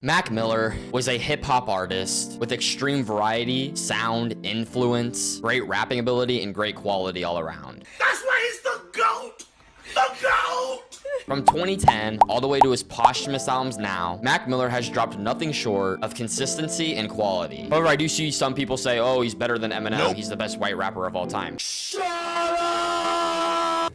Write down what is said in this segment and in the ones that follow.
Mac Miller was a hip-hop artist with extreme variety, sound, influence, great rapping ability, and great quality all around. That's why he's the GOAT! The GOAT! From 2010 all the way to his posthumous albums now, Mac Miller has dropped nothing short of consistency and quality. However, I do see some people say, oh, he's better than Eminem. Nope. He's the best white rapper of all time. Shut up!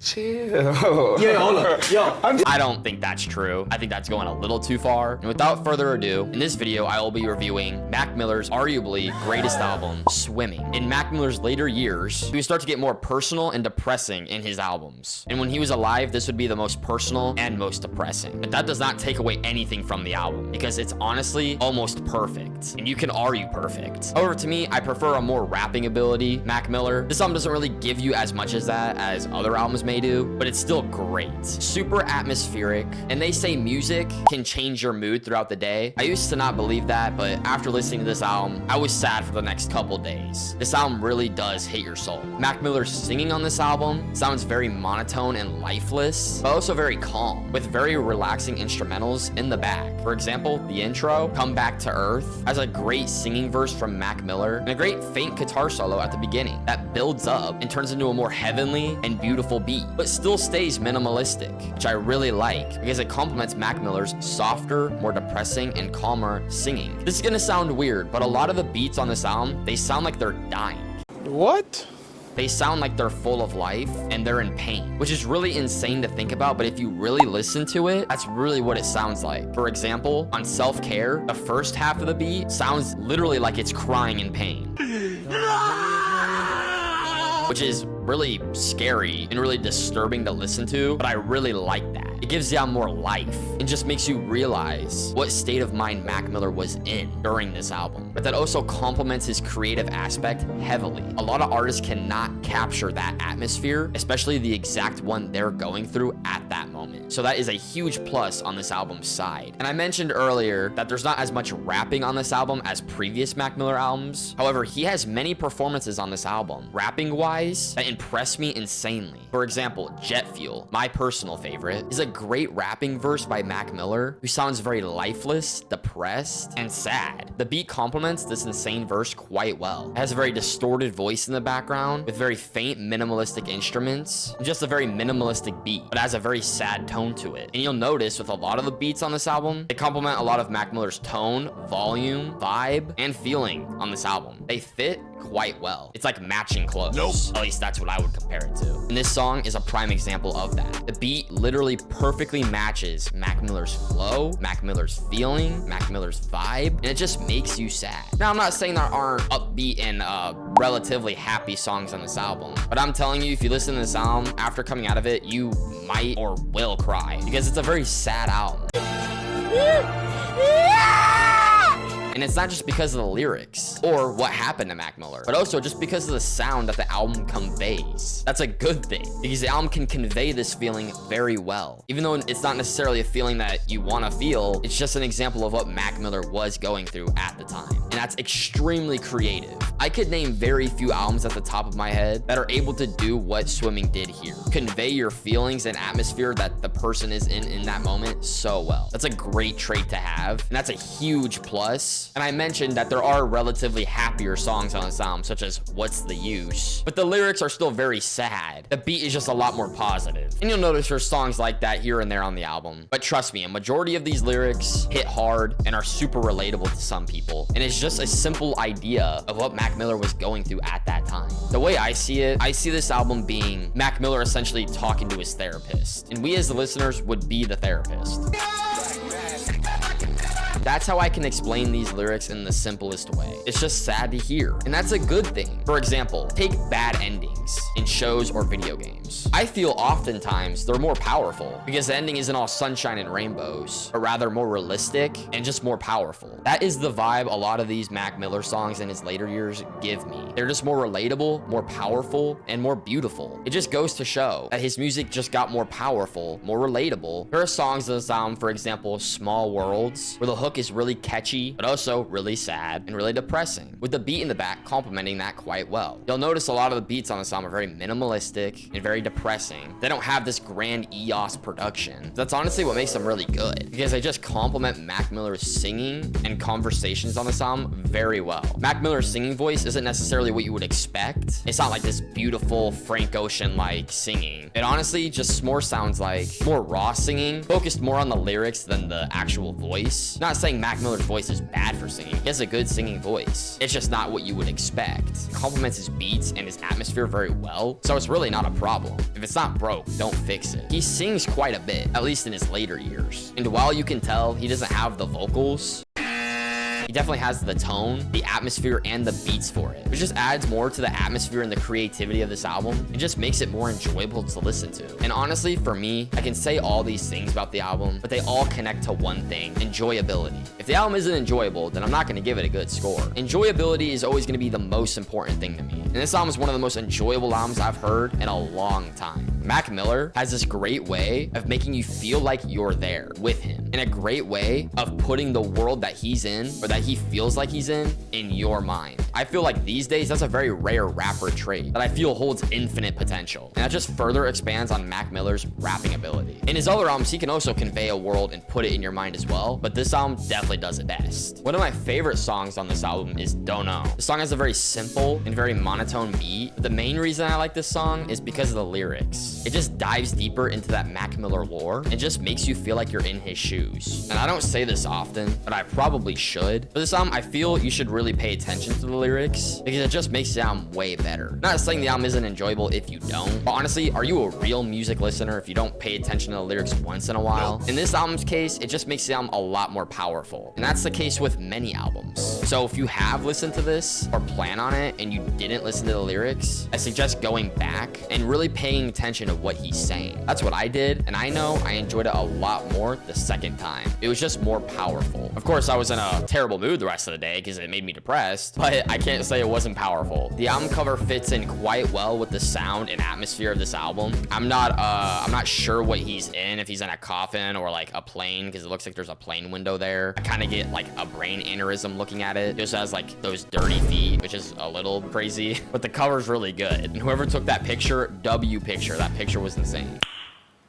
Chill. Yeah, hold up. Yo, I don't think that's true. I think that's going a little too far. And without further ado, in this video, I will be reviewing Mac Miller's arguably greatest album, Swimming. In Mac Miller's later years, he would start to get more personal and depressing in his albums. And when he was alive, this would be the most personal and most depressing. But that does not take away anything from the album because it's honestly almost perfect. And you can argue perfect. However, to me, I prefer a more rapping ability, Mac Miller. This album doesn't really give you as much as that as other albums may do, but it's still great. Super atmospheric, and they say music can change your mood throughout the day. I used to not believe that, but after listening to this album, I was sad for the next couple days. This album really does hit your soul. Mac Miller's singing on this album sounds very monotone and lifeless, but also very calm, with very relaxing instrumentals in the back. For example, the intro, Come Back to Earth, has a great singing verse from Mac Miller, and a great faint guitar solo at the beginning that builds up and turns into a more heavenly and beautiful beat, but still stays minimalistic, which I really like because it complements Mac Miller's softer, more depressing, and calmer singing. This is gonna sound weird, but a lot of the beats on this album, they sound like they're dying. What? They sound like they're full of life and they're in pain, which is really insane to think about, but if you really listen to it, that's really what it sounds like. For example, on Self-Care, the first half of the beat sounds literally like it's crying in pain. Which is really scary and really disturbing to listen to, but I really like that. It gives the album more life and just makes you realize what state of mind Mac Miller was in during this album. But that also complements his creative aspect heavily. A lot of artists cannot capture that atmosphere, especially the exact one they're going through at that moment. So that is a huge plus on this album's side. And I mentioned earlier that there's not as much rapping on this album as previous Mac Miller albums. However, he has many performances on this album, rapping-wise, that impress me insanely. For example, Jet Fuel, my personal favorite, is a great rapping verse by Mac Miller who sounds very lifeless, depressed, and sad. The beat complements this insane verse quite well. It has a very distorted voice in the background with very faint minimalistic instruments and just a very minimalistic beat, but has a very sad tone to it. And you'll notice with a lot of the beats on this album, they complement a lot of Mac Miller's tone, volume, vibe, and feeling on this album. They fit quite well. It's like matching clothes. Nope. At least that's what I would compare it to. And this song is a prime example of that. The beat literally perfectly matches Mac Miller's flow, Mac Miller's feeling, Mac Miller's vibe, and it just makes you sad. Now, I'm not saying there aren't upbeat and relatively happy songs on this album, but I'm telling you, if you listen to this album, after coming out of it, you might or will cry because it's a very sad album. And it's not just because of the lyrics or what happened to Mac Miller, but also just because of the sound that the album conveys. That's a good thing because the album can convey this feeling very well. Even though it's not necessarily a feeling that you want to feel, it's just an example of what Mac Miller was going through at the time. And that's extremely creative. I could name very few albums at the top of my head that are able to do what Swimming did here. Convey your feelings and atmosphere that the person is in that moment so well. That's a great trait to have, and that's a huge plus. And I mentioned that there are relatively happier songs on this album, such as What's the Use? But the lyrics are still very sad. The beat is just a lot more positive. And you'll notice there's songs like that here and there on the album. But trust me, a majority of these lyrics hit hard and are super relatable to some people. And it's just a simple idea of what Mac Miller was going through at that time. The way I see it, I see this album being Mac Miller essentially talking to his therapist. And we as the listeners would be the therapist. That's how I can explain these lyrics in the simplest way. It's just sad to hear, and that's a good thing. For example, take bad endings in shows or video games. I feel oftentimes they're more powerful because the ending isn't all sunshine and rainbows, but rather more realistic and just more powerful. That is the vibe a lot of these Mac Miller songs in his later years give me. They're just more relatable, more powerful, and more beautiful. It just goes to show that his music just got more powerful, more relatable. There are songs in this album, for example, Small Worlds, where the hook is really catchy, but also really sad and really depressing, with the beat in the back complementing that quite well. You'll notice a lot of the beats on this album album are very minimalistic and very depressing. They don't have this grand EOS production. That's honestly what makes them really good, because they just complement Mac Miller's singing and conversations on this album very well. Mac Miller's singing voice isn't necessarily what you would expect. It's not like this beautiful Frank Ocean-like singing. It honestly just more sounds like more raw singing, focused more on the lyrics than the actual voice. Not saying Mac Miller's voice is bad for singing. He has a good singing voice. It's just not what you would expect. It complements his beats and his atmosphere very well, so it's really not a problem. If it's not broke, don't fix it. He sings quite a bit, at least in his later years. And while you can tell he doesn't have the vocals, he definitely has the tone, the atmosphere, and the beats for it, which just adds more to the atmosphere and the creativity of this album. It just makes it more enjoyable to listen to. And honestly, for me, I can say all these things about the album, but they all connect to one thing: enjoyability. If the album isn't enjoyable, then I'm not going to give it a good score. Enjoyability is always going to be the most important thing to me. And this album is one of the most enjoyable albums I've heard in a long time. Mac Miller has this great way of making you feel like you're there with him, and a great way of putting the world that he's in, or that he feels like he's in your mind. I feel like these days that's a very rare rapper trait that I feel holds infinite potential, and that just further expands on Mac Miller's rapping ability. In his other albums, he can also convey a world and put it in your mind as well, but this album definitely does it best. One of my favorite songs on this album is Don't Know. The song has a very simple and very monotone beat, but the main reason I like this song is because of the lyrics. It just dives deeper into that Mac Miller lore and just makes you feel like you're in his shoes. And I don't say this often, but I probably should. For this album, I feel you should really pay attention to the lyrics, because it just makes the album way better. Not saying the album isn't enjoyable if you don't, but honestly, are you a real music listener if you don't pay attention to the lyrics once in a while? In this album's case, it just makes the album a lot more powerful. And that's the case with many albums. So if you have listened to this or plan on it and you didn't listen to the lyrics, I suggest going back and really paying attention to what he's saying. That's what I did, and I know I enjoyed it a lot more the second time. It was just more powerful. Of course, I was in a terrible mood the rest of the day because it made me depressed, but I can't say it wasn't powerful. The album cover fits in quite well with the sound and atmosphere of this album. I'm not sure what he's in, if he's in a coffin or like a plane, because it looks like there's a plane window there. I kind of get like a brain aneurysm looking at it. It just has like those dirty feet, which is a little crazy, but the cover's really good. And whoever took that picture, W picture, that picture was insane.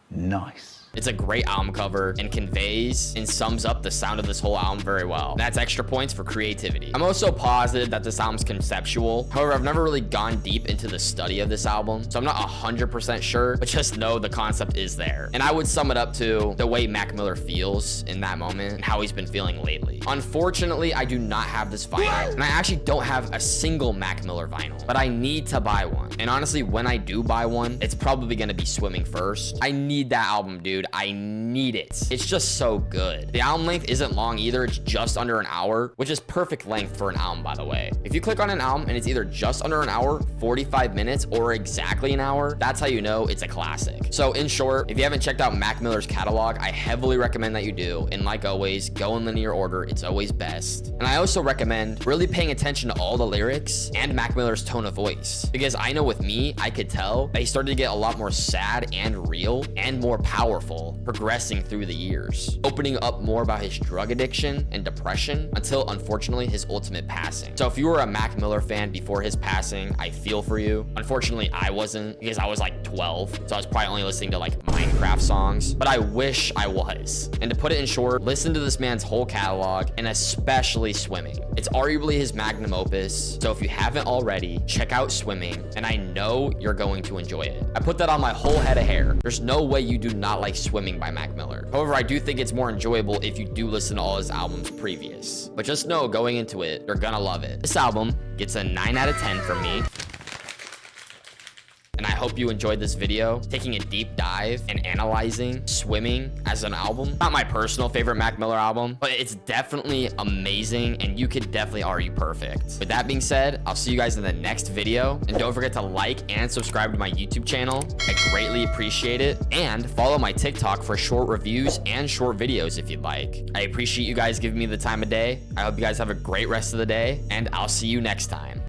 Nice. It's a great album cover and conveys and sums up the sound of this whole album very well. That's extra points for creativity. I'm also positive that this album's conceptual. However, I've never really gone deep into the study of this album, so I'm not 100% sure, but just know the concept is there. And I would sum it up to the way Mac Miller feels in that moment and how he's been feeling lately. Unfortunately, I do not have this vinyl, and I actually don't have a single Mac Miller vinyl, but I need to buy one. And honestly, when I do buy one, it's probably gonna be Swimming first. I need that album, dude. I need it. It's just so good. The album length isn't long either. It's just under an hour, which is perfect length for an album, by the way. If you click on an album and it's either just under an hour, 45 minutes, or exactly an hour, that's how you know it's a classic. So in short, if you haven't checked out Mac Miller's catalog, I heavily recommend that you do. And like always, go in linear order. It's always best. And I also recommend really paying attention to all the lyrics and Mac Miller's tone of voice, because I know with me, I could tell that he started to get a lot more sad and real and more powerful progressing through the years, opening up more about his drug addiction and depression until unfortunately his ultimate passing. So if you were a Mac Miller fan before his passing, I feel for you. Unfortunately, I wasn't, because I was like 12, so I was probably only listening to like Minecraft songs, but I wish I was. And to put it in short, listen to this man's whole catalog, and especially Swimming. It's arguably his magnum opus, so if you haven't already, check out Swimming, and I know you're going to enjoy it. I put that on my whole head of hair. There's no way you do not like Swimming by Mac Miller. However, I do think it's more enjoyable if you do listen to all his albums previous. But just know, going into it, you're gonna love it. This album gets a 9 out of 10 from me. And I hope you enjoyed this video, taking a deep dive and analyzing Swimming as an album. Not my personal favorite Mac Miller album, but it's definitely amazing, and you could definitely argue perfect. With that being said, I'll see you guys in the next video, and don't forget to like and subscribe to my YouTube channel. I greatly appreciate it, and follow my TikTok for short reviews and short videos if you'd like. I appreciate you guys giving me the time of day. I hope you guys have a great rest of the day, and I'll see you next time.